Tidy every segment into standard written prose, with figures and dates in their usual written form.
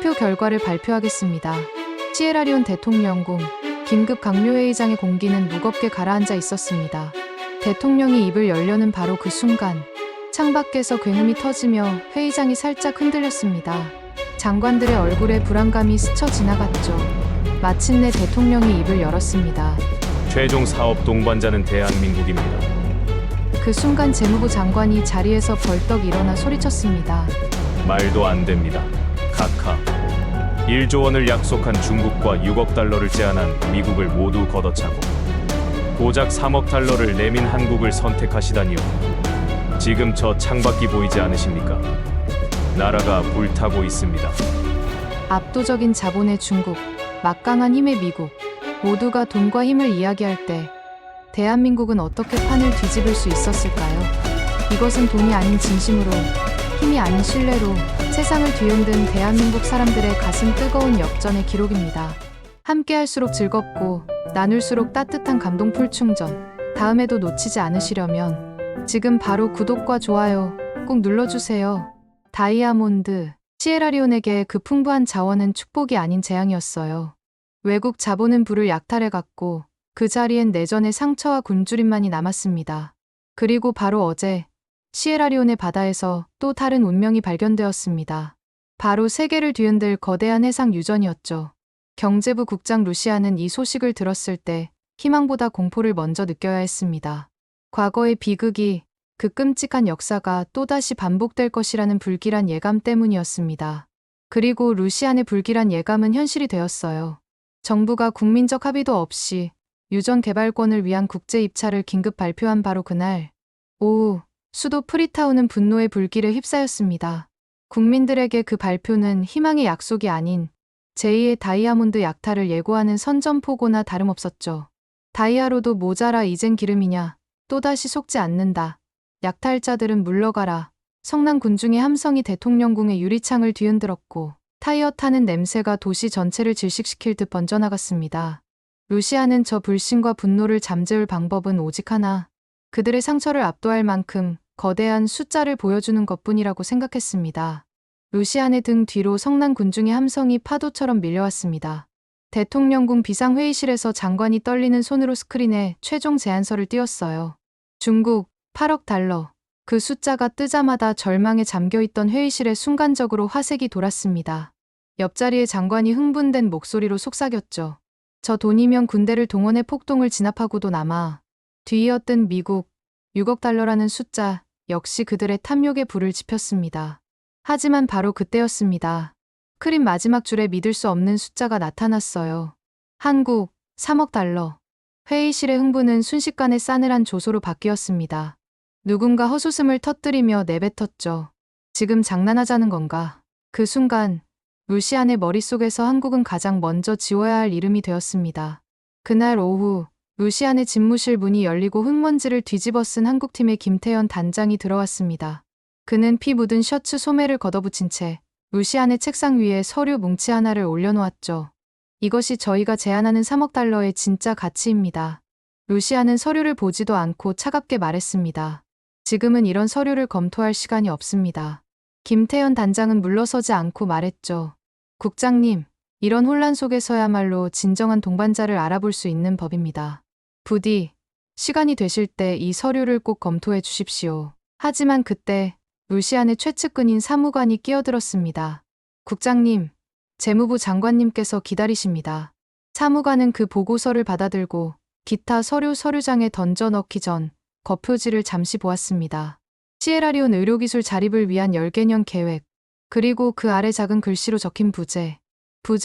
투표 결과를 발표하겠습니다. 시에라리온 대통령궁 긴급 강요회의장의 공기는 무겁게 가라앉아 있었습니다. 대통령이 입을 열려는 바로 그 순간 창밖에서 굉음이 터지며 회의장이 살짝 흔들렸습니다. 장관들의 얼굴에 불안감이 스쳐 지나갔죠. 마침내 대통령이 입을 열었습니다. 최종 사업 동반자는 대한민국입니다. 그 순간 재무부 장관이 자리에서 벌떡 일어나 소리쳤습니다. 말도 안 됩니다. 카카. 1조 원을 약속한 중국과 6억 달러를 제안한 미국을 모두 걷어차고 고작 3억 달러를 내민 한국을 선택하시다니요. 지금 저 창밖이 보이지 않으십니까? 나라가 불타고 있습니다. 압도적인 자본의 중국, 막강한 힘의 미국, 모두가 돈과 힘을 이야기할 때 대한민국은 어떻게 판을 뒤집을 수 있었을까요? 이것은 돈이 아닌 진심으로, 힘이 아닌 신뢰로 세상을 뒤흔든 대한민국 사람들의 가슴 뜨거운 역전의 기록입니다. 함께할수록 즐겁고 나눌수록 따뜻한 감동 풀충전. 다음에도 놓치지 않으시려면 지금 바로 구독과 좋아요 꼭 눌러주세요. 다이아몬드. 시에라리온에게 그 풍부한 자원은 축복이 아닌 재앙이었어요. 외국 자본은 부를 약탈해갔고 그 자리엔 내전의 상처와 굶주림만이 남았습니다. 그리고 바로 어제 시에라리온의 바다에서 또 다른 운명이 발견되었습니다. 바로 세계를 뒤흔들 거대한 해상 유전이었죠. 경제부 국장 루시아는 이 소식을 들었을 때 희망보다 공포를 먼저 느껴야 했습니다. 과거의 비극이, 그 끔찍한 역사가 또다시 반복될 것이라는 불길한 예감 때문이었습니다. 그리고 루시안의 불길한 예감은 현실이 되었어요. 정부가 국민적 합의도 없이 유전 개발권을 위한 국제 입찰을 긴급 발표한 바로 그날 오후 수도 프리타운은 분노의 불길에 휩싸였습니다. 국민들에게 그 발표는 희망의 약속이 아닌 제2의 다이아몬드 약탈을 예고하는 선전포고나 다름없었죠. 다이아로도 모자라 이젠 기름이냐, 또다시 속지 않는다. 약탈자들은 물러가라. 성난 군중의 함성이 대통령궁의 유리창을 뒤흔들었고 타이어 타는 냄새가 도시 전체를 질식시킬 듯 번져나갔습니다. 루시아는 저 불신과 분노를 잠재울 방법은 오직 하나. 그들의 상처를 압도할 만큼 거대한 숫자를 보여주는 것뿐이라고 생각했습니다. 루시안의 등 뒤로 성난 군중의 함성이 파도처럼 밀려왔습니다. 대통령궁 비상회의실에서 장관이 떨리는 손으로 스크린에 최종 제안서를 띄웠어요. 중국 8억 달러. 그 숫자가 뜨자마자 절망에 잠겨있던 회의실에 순간적으로 화색이 돌았습니다. 옆자리의 장관이 흥분된 목소리로 속삭였죠. 저 돈이면 군대를 동원해 폭동을 진압하고도 남아. 뒤이었던 미국 6억 달러라는 숫자 역시 그들의 탐욕에 불을 지폈습니다. 하지만 바로 그때였습니다. 크림 마지막 줄에 믿을 수 없는 숫자가 나타났어요. 한국 3억 달러. 회의실의 흥분은 순식간에 싸늘한 조소로 바뀌었습니다. 누군가 헛웃음을 터뜨리며 내뱉었죠. 지금 장난하자는 건가? 그 순간 루시안의 머릿속에서 한국은 가장 먼저 지워야 할 이름이 되었습니다. 그날 오후 루시안의 집무실 문이 열리고 흙먼지를 뒤집어 쓴 한국팀의 김태현 단장이 들어왔습니다. 그는 피 묻은 셔츠 소매를 걷어붙인 채 루시안의 책상 위에 서류 뭉치 하나를 올려놓았죠. 이것이 저희가 제안하는 3억 달러의 진짜 가치입니다. 루시안은 서류를 보지도 않고 차갑게 말했습니다. 지금은 이런 서류를 검토할 시간이 없습니다. 김태현 단장은 물러서지 않고 말했죠. 국장님, 이런 혼란 속에서야말로 진정한 동반자를 알아볼 수 있는 법입니다. 부디 시간이 되실 때 이 서류를 꼭 검토해 주십시오. 하지만 그때 루시안의 최측근인 사무관이 끼어들었습니다. 국장님, 재무부 장관님께서 기다리십니다. 사무관은 그 보고서를 받아들고 기타 서류장에 던져 넣기 전 거표지를 잠시 보았습니다. 시에라리온 의료기술 자립을 위한 10개년 계획, 그리고 그 아래 작은 글씨로 적힌 부재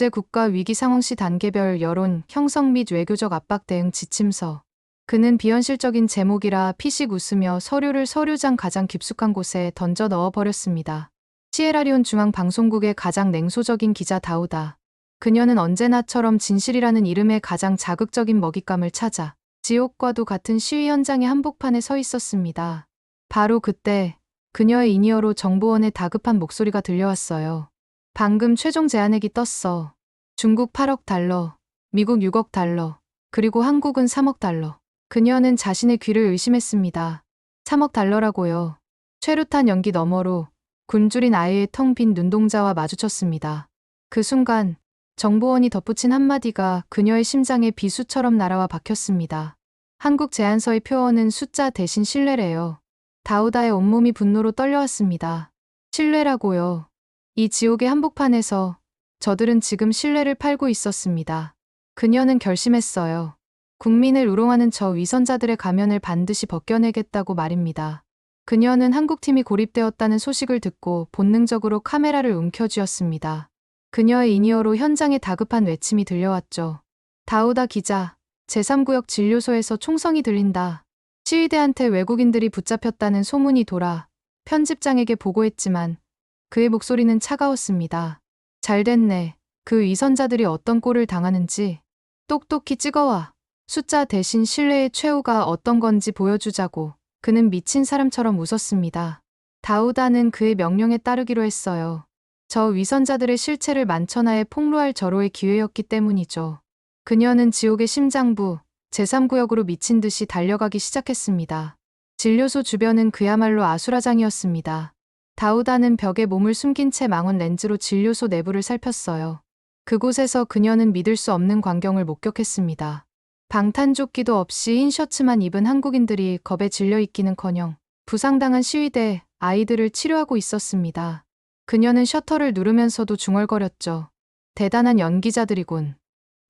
국가 위기 상황 시 단계별 여론 형성 및 외교적 압박 대응 지침서. 그는 비현실적인 제목이라 피식 웃으며 서류를 서류장 가장 깊숙한 곳에 던져 넣어버렸습니다. 시에라리온 중앙방송국의 가장 냉소적인 기자 다우다. 그녀는 언제나처럼 진실이라는 이름의 가장 자극적인 먹잇감을 찾아 지옥과도 같은 시위 현장의 한복판에 서 있었습니다. 바로 그때 그녀의 인이어로 정보원의 다급한 목소리가 들려왔어요. 방금 최종 제안액이 떴어. 중국 8억 달러, 미국 6억 달러, 그리고 한국은 3억 달러. 그녀는 자신의 귀를 의심했습니다. 3억 달러라고요. 최루탄 연기 너머로 굶주린 아이의 텅 빈 눈동자와 마주쳤습니다. 그 순간 정보원이 덧붙인 한마디가 그녀의 심장에 비수처럼 날아와 박혔습니다. 한국 제안서의 표어는 숫자 대신 신뢰래요. 다우다의 온몸이 분노로 떨려왔습니다. 신뢰라고요. 이 지옥의 한복판에서 저들은 지금 신뢰를 팔고 있었습니다. 그녀는 결심했어요. 국민을 우롱하는 저 위선자들의 가면을 반드시 벗겨내겠다고 말입니다. 그녀는 한국팀이 고립되었다는 소식을 듣고 본능적으로 카메라를 움켜쥐었습니다. 그녀의 인이어로 현장에 다급한 외침이 들려왔죠. 다우다 기자, 제3구역 진료소에서 총성이 들린다. 시위대한테 외국인들이 붙잡혔다는 소문이 돌아 편집장에게 보고했지만 그의 목소리는 차가웠습니다. 잘 됐네. 그 위선자들이 어떤 꼴을 당하는지 똑똑히 찍어와. 숫자 대신 신뢰의 최후가 어떤 건지 보여주자고. 그는 미친 사람처럼 웃었습니다. 다우다는 그의 명령에 따르기로 했어요. 저 위선자들의 실체를 만천하에 폭로할 절호의 기회였기 때문이죠. 그녀는 지옥의 심장부, 제3구역으로 미친 듯이 달려가기 시작했습니다. 진료소 주변은 그야말로 아수라장이었습니다. 다우다는 벽에 몸을 숨긴 채 망원 렌즈로 진료소 내부를 살폈어요. 그곳에서 그녀는 믿을 수 없는 광경을 목격했습니다. 방탄조끼도 없이 흰 셔츠만 입은 한국인들이 겁에 질려 있기는커녕 부상당한 시위대 아이들을 치료하고 있었습니다. 그녀는 셔터를 누르면서도 중얼거렸죠. 대단한 연기자들이군.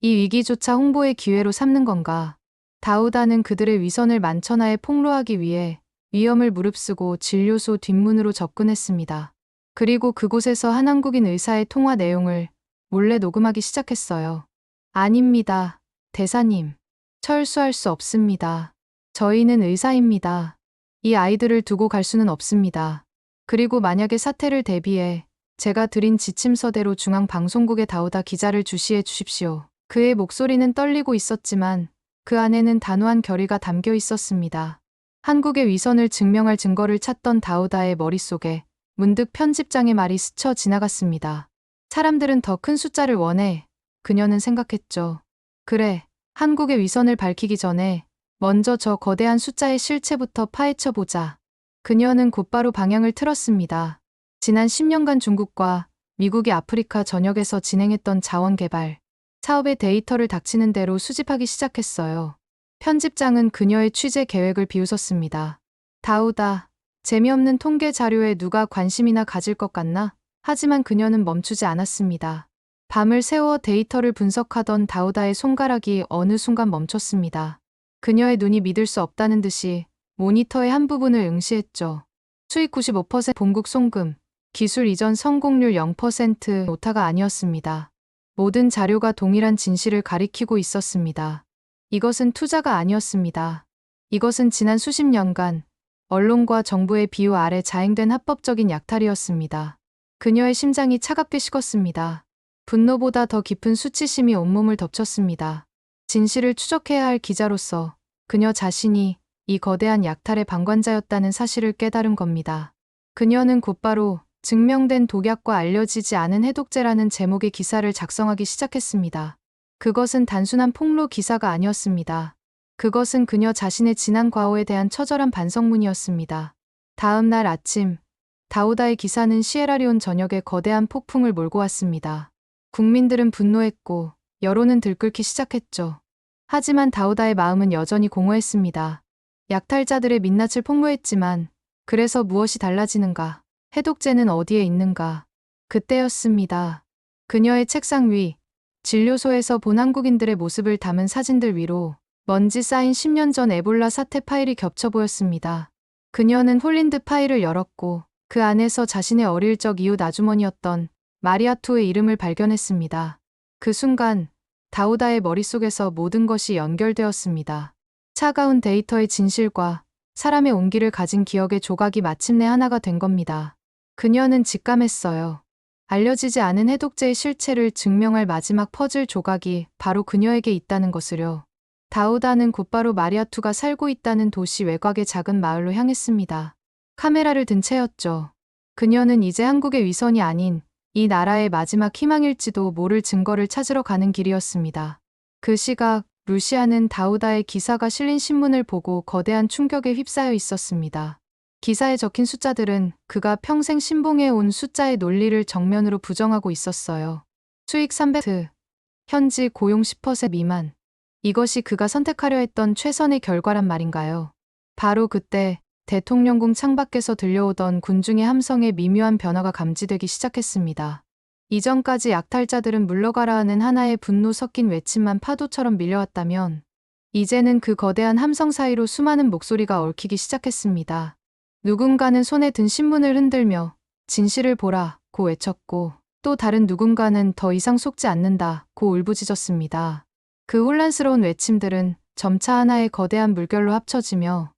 이 위기조차 홍보의 기회로 삼는 건가. 다우다는 그들의 위선을 만천하에 폭로하기 위해 위험을 무릅쓰고 진료소 뒷문으로 접근했습니다. 그리고 그곳에서 한 한국인 의사의 통화 내용을 몰래 녹음하기 시작했어요. 아닙니다. 대사님. 철수할 수 없습니다. 저희는 의사입니다. 이 아이들을 두고 갈 수는 없습니다. 그리고 만약의 사태를 대비해 제가 드린 지침서대로 중앙방송국에 다우다 기자를 주시해 주십시오. 그의 목소리는 떨리고 있었지만 그 안에는 단호한 결의가 담겨 있었습니다. 한국의 위선을 증명할 증거를 찾던 다우다의 머릿속에 문득 편집장의 말이 스쳐 지나갔습니다. 사람들은 더 큰 숫자를 원해. 그녀는 생각했죠. 그래, 한국의 위선을 밝히기 전에 먼저 저 거대한 숫자의 실체부터 파헤쳐보자. 그녀는 곧바로 방향을 틀었습니다. 지난 10년간 중국과 미국이 아프리카 전역에서 진행했던 자원개발 사업의 데이터를 닥치는 대로 수집하기 시작했어요. 편집장은 그녀의 취재 계획을 비웃었습니다. 다우다, 재미없는 통계 자료에 누가 관심이나 가질 것 같나? 하지만 그녀는 멈추지 않았습니다. 밤을 새워 데이터를 분석하던 다우다의 손가락이 어느 순간 멈췄습니다. 그녀의 눈이 믿을 수 없다는 듯이 모니터의 한 부분을 응시했죠. 수익 95%, 본국 송금, 기술 이전 성공률 0% 오타가 아니었습니다. 모든 자료가 동일한 진실을 가리키고 있었습니다. 이것은 투자가 아니었습니다. 이것은 지난 수십 년간 언론과 정부의 비유 아래 자행된 합법적인 약탈이었습니다. 그녀의 심장이 차갑게 식었습니다. 분노보다 더 깊은 수치심이 온몸을 덮쳤습니다. 진실을 추적해야 할 기자로서 그녀 자신이 이 거대한 약탈의 방관자였다는 사실을 깨달은 겁니다. 그녀는 곧바로 증명된 독약과 알려지지 않은 해독제라는 제목의 기사를 작성하기 시작했습니다. 그것은 단순한 폭로 기사가 아니었습니다. 그것은 그녀 자신의 지난 과오에 대한 처절한 반성문이었습니다. 다음 날 아침, 다우다의 기사는 시에라리온 전역에 거대한 폭풍을 몰고 왔습니다. 국민들은 분노했고 여론은 들끓기 시작했죠. 하지만 다우다의 마음은 여전히 공허했습니다. 약탈자들의 민낯을 폭로했지만 그래서 무엇이 달라지는가? 해독제는 어디에 있는가? 그때였습니다. 그녀의 책상 위, 진료소에서 본 한국인들의 모습을 담은 사진들 위로 먼지 쌓인 10년 전 에볼라 사태 파일이 겹쳐 보였습니다. 그녀는 홀린 듯 파일을 열었고 그 안에서 자신의 어릴 적 이웃 아주머니였던 마리아투의 이름을 발견했습니다. 그 순간 다우다의 머릿속에서 모든 것이 연결되었습니다. 차가운 데이터의 진실과 사람의 온기를 가진 기억의 조각이 마침내 하나가 된 겁니다. 그녀는 직감했어요. 알려지지 않은 해독제의 실체를 증명할 마지막 퍼즐 조각이 바로 그녀에게 있다는 것을요. 다우다는 곧바로 마리아투가 살고 있다는 도시 외곽의 작은 마을로 향했습니다. 카메라를 든 채였죠. 그녀는 이제 한국의 위선이 아닌 이 나라의 마지막 희망일지도 모를 증거를 찾으러 가는 길이었습니다. 그 시각 루시아는 다우다의 기사가 실린 신문을 보고 거대한 충격에 휩싸여 있었습니다. 기사에 적힌 숫자들은 그가 평생 신봉해 온 숫자의 논리를 정면으로 부정하고 있었어요. 수익 300, 현지 고용 10% 미만. 이것이 그가 선택하려 했던 최선의 결과란 말인가요? 바로 그때 대통령궁 창밖에서 들려오던 군중의 함성에 미묘한 변화가 감지되기 시작했습니다. 이전까지 약탈자들은 물러가라 하는 하나의 분노 섞인 외침만 파도처럼 밀려왔다면 이제는 그 거대한 함성 사이로 수많은 목소리가 얽히기 시작했습니다. 누군가는 손에 든 신문을 흔들며 진실을 보라고 외쳤고 또 다른 누군가는 더 이상 속지 않는다고 울부짖었습니다. 그 혼란스러운 외침들은 점차 하나의 거대한 물결로 합쳐지며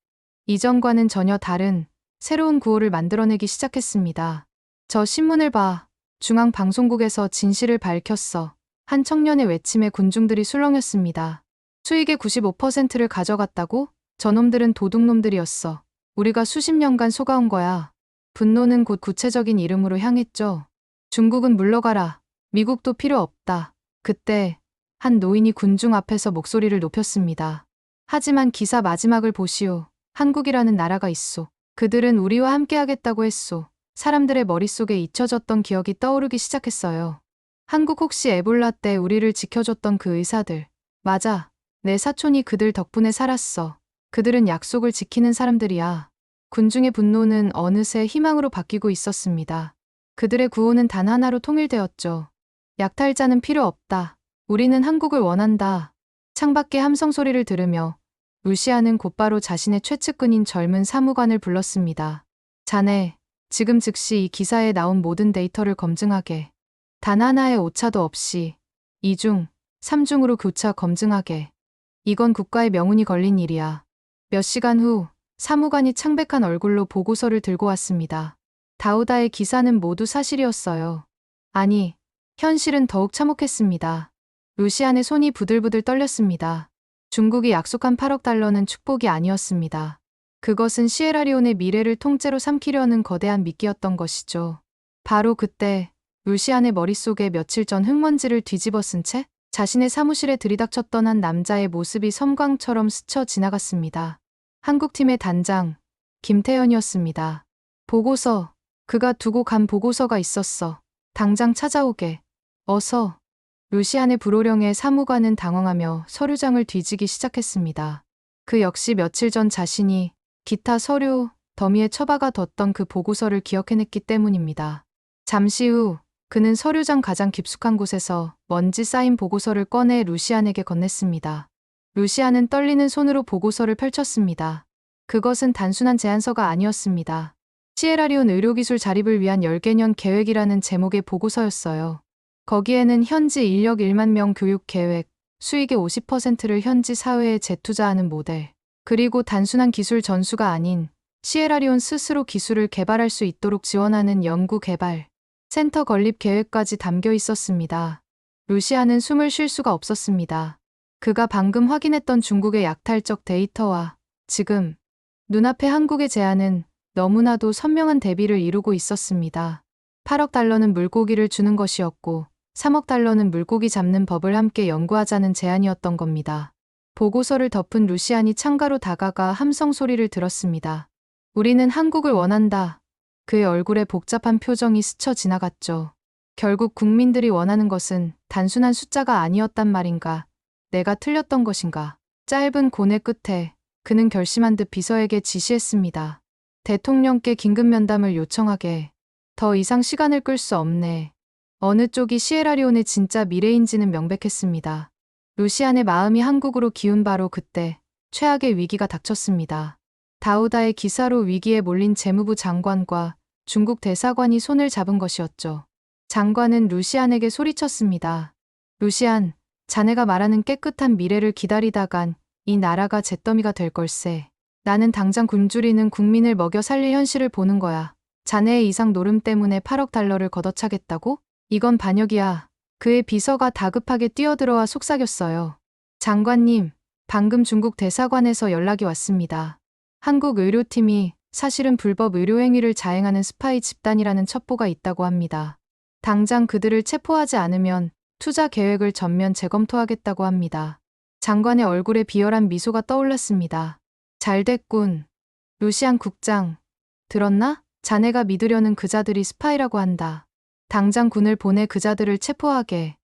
이전과는 전혀 다른 새로운 구호를 만들어내기 시작했습니다. 저 신문을 봐. 중앙방송국에서 진실을 밝혔어. 한 청년의 외침에 군중들이 술렁였습니다. 수익의 95%를 가져갔다고? 저놈들은 도둑놈들이었어. 우리가 수십 년간 속아온 거야. 분노는 곧 구체적인 이름으로 향했죠. 중국은 물러가라. 미국도 필요 없다. 그때 한 노인이 군중 앞에서 목소리를 높였습니다. 하지만 기사 마지막을 보시오. 한국이라는 나라가 있소. 그들은 우리와 함께하겠다고 했소. 사람들의 머릿속에 잊혀졌던 기억이 떠오르기 시작했어요. 한국 혹시 에볼라 때 우리를 지켜줬던 그 의사들. 맞아. 내 사촌이 그들 덕분에 살았어. 그들은 약속을 지키는 사람들이야. 군중의 분노는 어느새 희망으로 바뀌고 있었습니다. 그들의 구호는 단 하나로 통일되었죠. 약탈자는 필요 없다. 우리는 한국을 원한다. 창밖의 함성 소리를 들으며 루시아는 곧바로 자신의 최측근인 젊은 사무관을 불렀습니다. 자네, 지금 즉시 이 기사에 나온 모든 데이터를 검증하게. 단 하나의 오차도 없이 2중, 3중으로 교차 검증하게. 이건 국가의 명운이 걸린 일이야. 몇 시간 후 사무관이 창백한 얼굴로 보고서를 들고 왔습니다. 다우다의 기사는 모두 사실이었어요. 아니, 현실은 더욱 참혹했습니다. 루시안의 손이 부들부들 떨렸습니다. 중국이 약속한 8억 달러는 축복이 아니었습니다. 그것은 시에라리온의 미래를 통째로 삼키려는 거대한 미끼였던 것이죠. 바로 그때 루시안의 머릿속에 며칠 전 흙먼지를 뒤집어 쓴 채 자신의 사무실에 들이닥쳤던 한 남자의 모습이 섬광처럼 스쳐 지나갔습니다. 한국팀의 단장, 김태현이었습니다. 보고서, 그가 두고 간 보고서가 있었어. 당장 찾아오게. 어서. 루시안의 불호령에 사무관은 당황하며 서류장을 뒤지기 시작했습니다. 그 역시 며칠 전 자신이 기타 서류 더미에 처박아 뒀던 그 보고서를 기억해냈기 때문입니다. 잠시 후 그는 서류장 가장 깊숙한 곳에서 먼지 쌓인 보고서를 꺼내 루시안에게 건넸습니다. 루시안은 떨리는 손으로 보고서를 펼쳤습니다. 그것은 단순한 제안서가 아니었습니다. 시에라리온 의료기술 자립을 위한 10개년 계획이라는 제목의 보고서였어요. 거기에는 현지 인력 1만 명 교육 계획, 수익의 50%를 현지 사회에 재투자하는 모델, 그리고 단순한 기술 전수가 아닌 시에라리온 스스로 기술을 개발할 수 있도록 지원하는 연구 개발, 센터 건립 계획까지 담겨 있었습니다. 루시아는 숨을 쉴 수가 없었습니다. 그가 방금 확인했던 중국의 약탈적 데이터와 지금 눈앞의 한국의 제안은 너무나도 선명한 대비를 이루고 있었습니다. 8억 달러는 물고기를 주는 것이었고 3억 달러는 물고기 잡는 법을 함께 연구하자는 제안이었던 겁니다. 보고서를 덮은 루시안이 창가로 다가가 함성 소리를 들었습니다. 우리는 한국을 원한다. 그의 얼굴에 복잡한 표정이 스쳐 지나갔죠. 결국 국민들이 원하는 것은 단순한 숫자가 아니었단 말인가. 내가 틀렸던 것인가. 짧은 고뇌 끝에 그는 결심한 듯 비서에게 지시했습니다. 대통령께 긴급 면담을 요청하게. 더 이상 시간을 끌 수 없네. 어느 쪽이 시에라리온의 진짜 미래인지는 명백했습니다. 루시안의 마음이 한국으로 기운 바로 그때 최악의 위기가 닥쳤습니다. 다우다의 기사로 위기에 몰린 재무부 장관과 중국 대사관이 손을 잡은 것이었죠. 장관은 루시안에게 소리쳤습니다. 루시안, 자네가 말하는 깨끗한 미래를 기다리다간 이 나라가 잿더미가 될 걸세. 나는 당장 굶주리는 국민을 먹여 살릴 현실을 보는 거야. 자네의 이상 노름 때문에 8억 달러를 걷어차겠다고? 이건 반역이야. 그의 비서가 다급하게 뛰어들어와 속삭였어요. 장관님, 방금 중국 대사관에서 연락이 왔습니다. 한국 의료팀이 사실은 불법 의료행위를 자행하는 스파이 집단이라는 첩보가 있다고 합니다. 당장 그들을 체포하지 않으면 투자 계획을 전면 재검토하겠다고 합니다. 장관의 얼굴에 비열한 미소가 떠올랐습니다. 잘 됐군. 루시안 국장, 들었나? 자네가 믿으려는 그자들이 스파이라고 한다. 당장 군을 보내 그자들을 체포하게.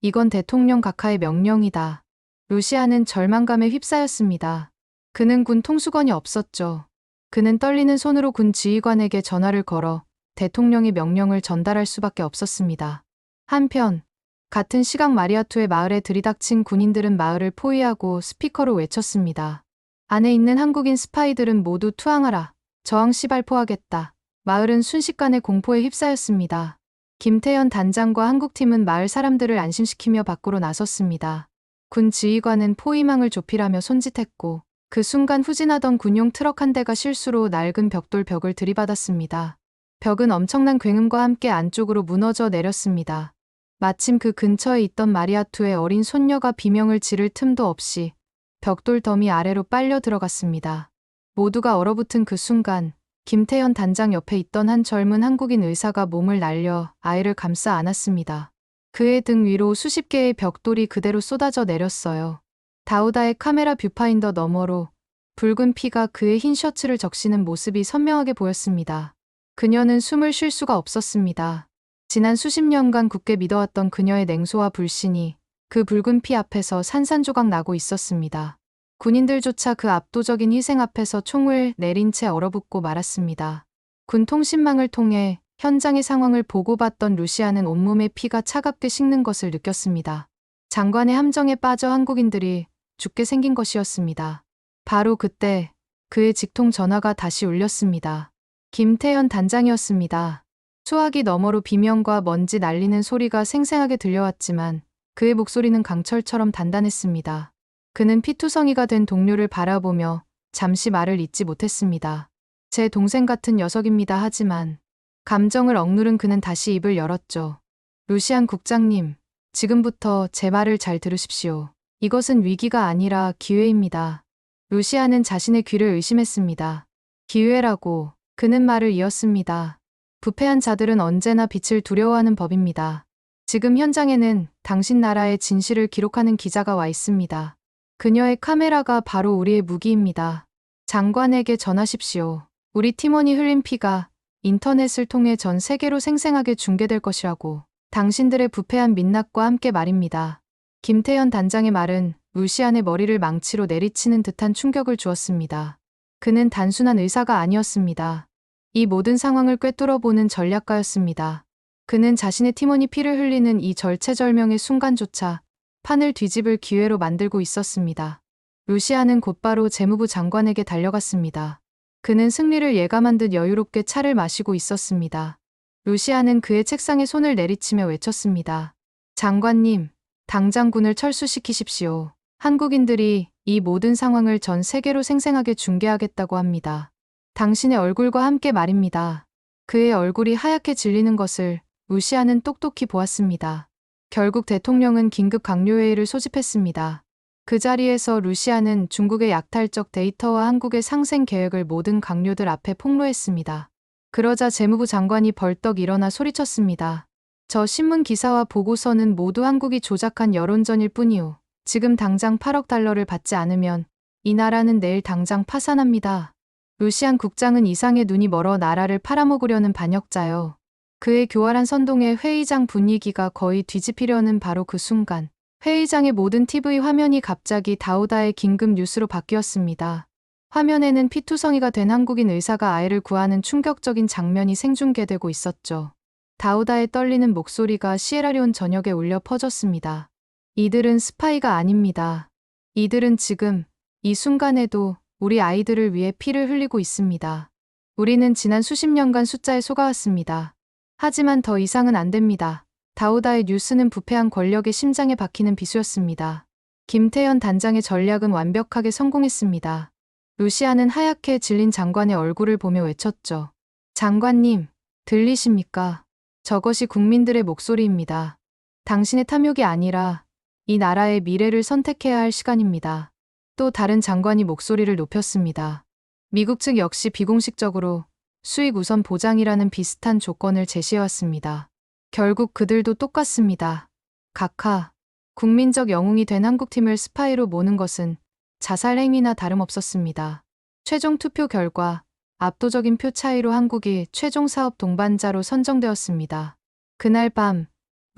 이건 대통령 각하의 명령이다. 루시아는 절망감에 휩싸였습니다. 그는 군 통수권이 없었죠. 그는 떨리는 손으로 군 지휘관에게 전화를 걸어 대통령의 명령을 전달할 수밖에 없었습니다. 한편 같은 시각 마리아투의 마을에 들이닥친 군인들은 마을을 포위하고 스피커로 외쳤습니다. 안에 있는 한국인 스파이들은 모두 투항하라. 저항시 발포하겠다. 마을은 순식간에 공포에 휩싸였습니다. 김태현 단장과 한국팀은 마을 사람들을 안심시키며 밖으로 나섰습니다. 군 지휘관은 포위망을 좁히라며 손짓했고 그 순간 후진하던 군용 트럭 한 대가 실수로 낡은 벽돌 벽을 들이받았습니다. 벽은 엄청난 굉음과 함께 안쪽으로 무너져 내렸습니다. 마침 그 근처에 있던 마리아투의 어린 손녀가 비명을 지를 틈도 없이 벽돌 더미 아래로 빨려 들어갔습니다. 모두가 얼어붙은 그 순간 김태현 단장 옆에 있던 한 젊은 한국인 의사가 몸을 날려 아이를 감싸 안았습니다. 그의 등 위로 수십 개의 벽돌이 그대로 쏟아져 내렸어요. 다우다의 카메라 뷰파인더 너머로 붉은 피가 그의 흰 셔츠를 적시는 모습이 선명하게 보였습니다. 그녀는 숨을 쉴 수가 없었습니다. 지난 수십 년간 굳게 믿어왔던 그녀의 냉소와 불신이 그 붉은 피 앞에서 산산조각 나고 있었습니다. 군인들조차 그 압도적인 희생 앞에서 총을 내린 채 얼어붙고 말았습니다. 군 통신망을 통해 현장의 상황을 보고받던 루시아는 온몸의 피가 차갑게 식는 것을 느꼈습니다. 장관의 함정에 빠져 한국인들이 죽게 생긴 것이었습니다. 바로 그때 그의 직통 전화가 다시 울렸습니다. 김태현 단장이었습니다. 수화기 너머로 비명과 먼지 날리는 소리가 생생하게 들려왔지만 그의 목소리는 강철처럼 단단했습니다. 그는 피투성이가 된 동료를 바라보며 잠시 말을 잇지 못했습니다. 제 동생 같은 녀석입니다. 하지만 감정을 억누른 그는 다시 입을 열었죠. 루시안 국장님, 지금부터 제 말을 잘 들으십시오. 이것은 위기가 아니라 기회입니다. 루시안은 자신의 귀를 의심했습니다. 기회라고 그는 말을 이었습니다. 부패한 자들은 언제나 빛을 두려워하는 법입니다. 지금 현장에는 당신 나라의 진실을 기록하는 기자가 와 있습니다. 그녀의 카메라가 바로 우리의 무기입니다. 장관에게 전하십시오. 우리 팀원이 흘린 피가 인터넷을 통해 전 세계로 생생하게 중계될 것이라고. 당신들의 부패한 민낯과 함께 말입니다. 김태현 단장의 말은 루시안의 머리를 망치로 내리치는 듯한 충격을 주었습니다. 그는 단순한 의사가 아니었습니다. 이 모든 상황을 꿰뚫어보는 전략가였습니다. 그는 자신의 팀원이 피를 흘리는 이 절체절명의 순간조차 판을 뒤집을 기회로 만들고 있었습니다. 루시아는 곧바로 재무부 장관에게 달려갔습니다. 그는 승리를 예감한 듯 여유롭게 차를 마시고 있었습니다. 루시아는 그의 책상에 손을 내리치며 외쳤습니다. 장관님, 당장 군을 철수시키십시오. 한국인들이 이 모든 상황을 전 세계로 생생하게 중계하겠다고 합니다. 당신의 얼굴과 함께 말입니다. 그의 얼굴이 하얗게 질리는 것을 루시아는 똑똑히 보았습니다. 결국 대통령은 긴급 강요회의를 소집했습니다. 그 자리에서 루시아는 중국의 약탈적 데이터와 한국의 상생 계획을 모든 강요들 앞에 폭로했습니다. 그러자 재무부 장관이 벌떡 일어나 소리쳤습니다. 저 신문 기사와 보고서는 모두 한국이 조작한 여론전일 뿐이오. 지금 당장 8억 달러를 받지 않으면 이 나라는 내일 당장 파산합니다. 루시안 국장은 이상의 눈이 멀어 나라를 팔아먹으려는 반역자요. 그의 교활한 선동에 회의장 분위기가 거의 뒤집히려는 바로 그 순간 회의장의 모든 TV 화면이 갑자기 다우다의 긴급 뉴스로 바뀌었습니다. 화면에는 피투성이가 된 한국인 의사가 아이를 구하는 충격적인 장면이 생중계되고 있었죠. 다우다의 떨리는 목소리가 시에라리온 전역에 울려 퍼졌습니다. 이들은 스파이가 아닙니다. 이들은 지금 이 순간에도 우리 아이들을 위해 피를 흘리고 있습니다. 우리는 지난 수십 년간 숫자에 속아왔습니다. 하지만 더 이상은 안 됩니다. 다우다의 뉴스는 부패한 권력의 심장에 박히는 비수였습니다. 김태현 단장의 전략은 완벽하게 성공했습니다. 루시아는 하얗게 질린 장관의 얼굴을 보며 외쳤죠. 장관님, 들리십니까? 저것이 국민들의 목소리입니다. 당신의 탐욕이 아니라 이 나라의 미래를 선택해야 할 시간입니다. 또 다른 장관이 목소리를 높였습니다. 미국 측 역시 비공식적으로 수익 우선 보장이라는 비슷한 조건을 제시해왔습니다. 결국 그들도 똑같습니다. 각하, 국민적 영웅이 된 한국팀을 스파이로 모는 것은 자살 행위나 다름없었습니다. 최종 투표 결과 압도적인 표 차이로 한국이 최종 사업 동반자로 선정되었습니다. 그날 밤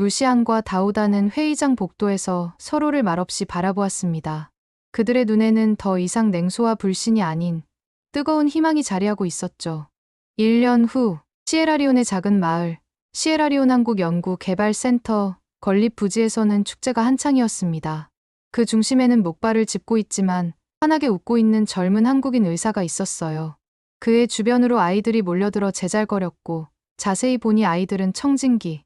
루시안과 다우다는 회의장 복도에서 서로를 말없이 바라보았습니다. 그들의 눈에는 더 이상 냉소와 불신이 아닌 뜨거운 희망이 자리하고 있었죠. 1년 후 시에라리온의 작은 마을, 시에라리온 한국연구개발센터 건립 부지에서는 축제가 한창이었습니다. 그 중심에는 목발을 짚고 있지만 환하게 웃고 있는 젊은 한국인 의사가 있었어요. 그의 주변으로 아이들이 몰려들어 제잘거렸고 자세히 보니 아이들은 청진기,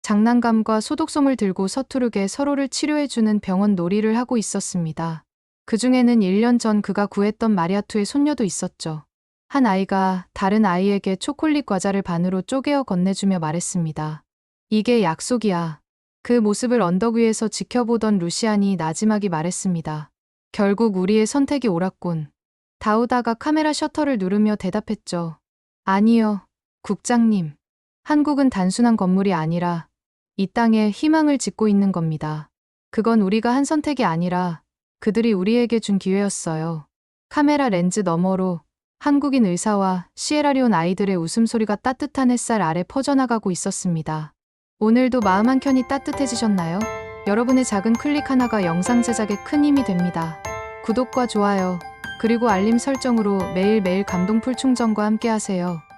장난감과 소독솜을 들고 서투르게 서로를 치료해주는 병원 놀이를 하고 있었습니다. 그 중에는 1년 전 그가 구했던 마리아투의 손녀도 있었죠. 한 아이가 다른 아이에게 초콜릿 과자를 반으로 쪼개어 건네주며 말했습니다. 이게 약속이야. 그 모습을 언덕 위에서 지켜보던 루시안이 나지막이 말했습니다. 결국 우리의 선택이 옳았군. 다우다가 카메라 셔터를 누르며 대답했죠. 아니요, 국장님. 한국은 단순한 건물이 아니라 이 땅에 희망을 짓고 있는 겁니다. 그건 우리가 한 선택이 아니라 그들이 우리에게 준 기회였어요. 카메라 렌즈 너머로 한국인 의사와 시에라리온 아이들의 웃음소리가 따뜻한 햇살 아래 퍼져나가고 있었습니다. 오늘도 마음 한켠이 따뜻해지셨나요? 여러분의 작은 클릭 하나가 영상 제작에 큰 힘이 됩니다. 구독과 좋아요, 그리고 알림 설정으로 매일매일 감동풀 충전과 함께하세요.